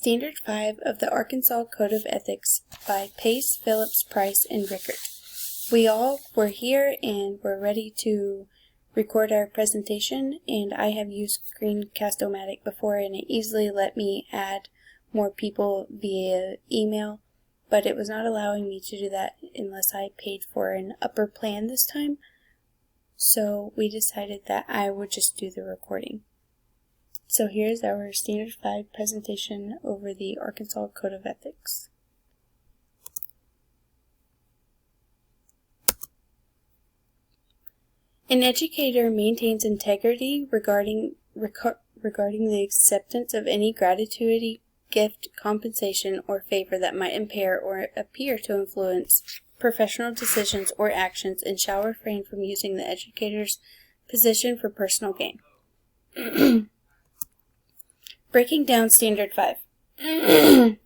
Standard 5 of the Arkansas Code of Ethics by Pace, Phillips, Price, and Rickert. We all were here and we're ready to record our presentation, and I have used Screencast-O-Matic before and it easily let me add more people via email, but it was not allowing me to do that unless I paid for an upper plan this time, so we decided that I would just do the recording. So here's our Standard 5 presentation over the Arkansas Code of Ethics. An educator maintains integrity regarding the acceptance of any gratuity, gift, compensation, or favor that might impair or appear to influence professional decisions or actions, and shall refrain from using the educator's position for personal gain. Breaking down Standard 5.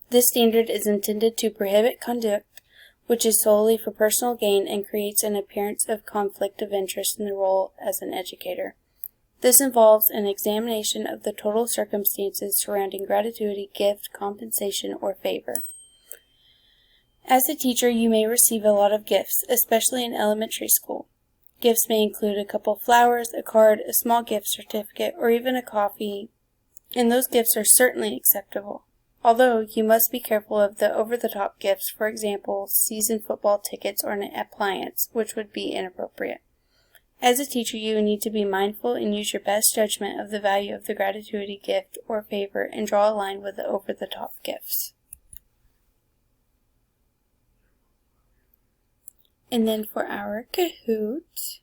This standard is intended to prohibit conduct which is solely for personal gain and creates an appearance of conflict of interest in the role as an educator. This involves an examination of the total circumstances surrounding gratuity, gift, compensation, or favor. As a teacher, you may receive a lot of gifts, especially in elementary school. Gifts may include a couple of flowers, a card, a small gift certificate, or even a coffee, and those gifts are certainly acceptable. Although, you must be careful of the over-the-top gifts, for example, season football tickets or an appliance, which would be inappropriate. As a teacher, you need to be mindful and use your best judgment of the value of the gratuity, gift, or favor and draw a line with the over-the-top gifts. And then for our Kahoot,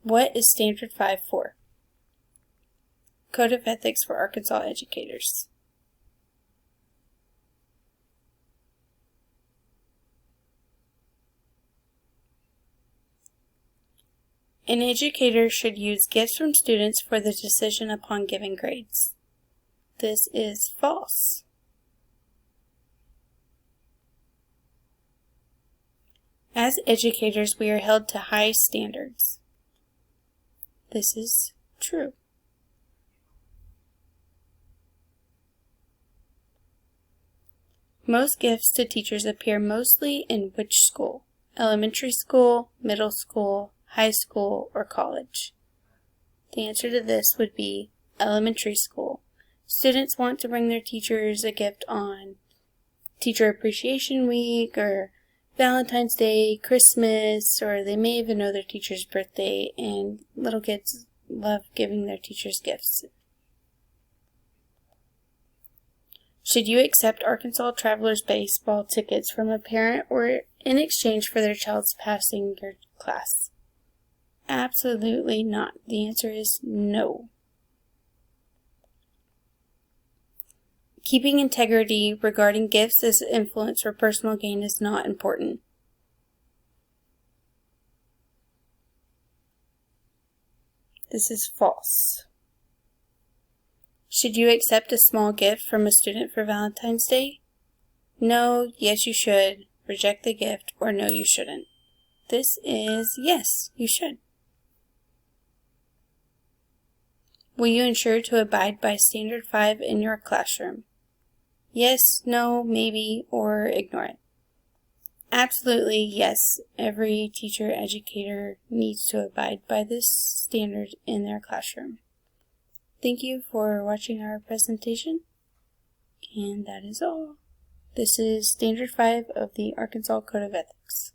what is Standard 5 for? Code of Ethics for Arkansas Educators. An educator should use gifts from students for the decision upon giving grades. This is false. As educators, we are held to high standards. This is true. Most gifts to teachers appear mostly in which school? Elementary school, middle school, high school, or college? The answer to this would be elementary school. Students want to bring their teachers a gift on Teacher Appreciation Week, or Valentine's Day, Christmas, or they may even know their teacher's birthday, and little kids love giving their teachers gifts. Should you accept Arkansas Travelers baseball tickets from a parent or in exchange for their child's passing your class? Absolutely not. The answer is no. Keeping integrity regarding gifts as influence for personal gain is not important. This is false. Should you accept a small gift from a student for Valentine's Day? No, yes you should, reject the gift, or no you shouldn't. This is yes, you should. Will you ensure to abide by Standard 5 in your classroom? Yes, no, maybe, or ignore it. Absolutely, yes. Every teacher, educator needs to abide by this standard in their classroom. Thank you for watching our presentation, and that is all. This is Standard 5 of the Arkansas Code of Ethics.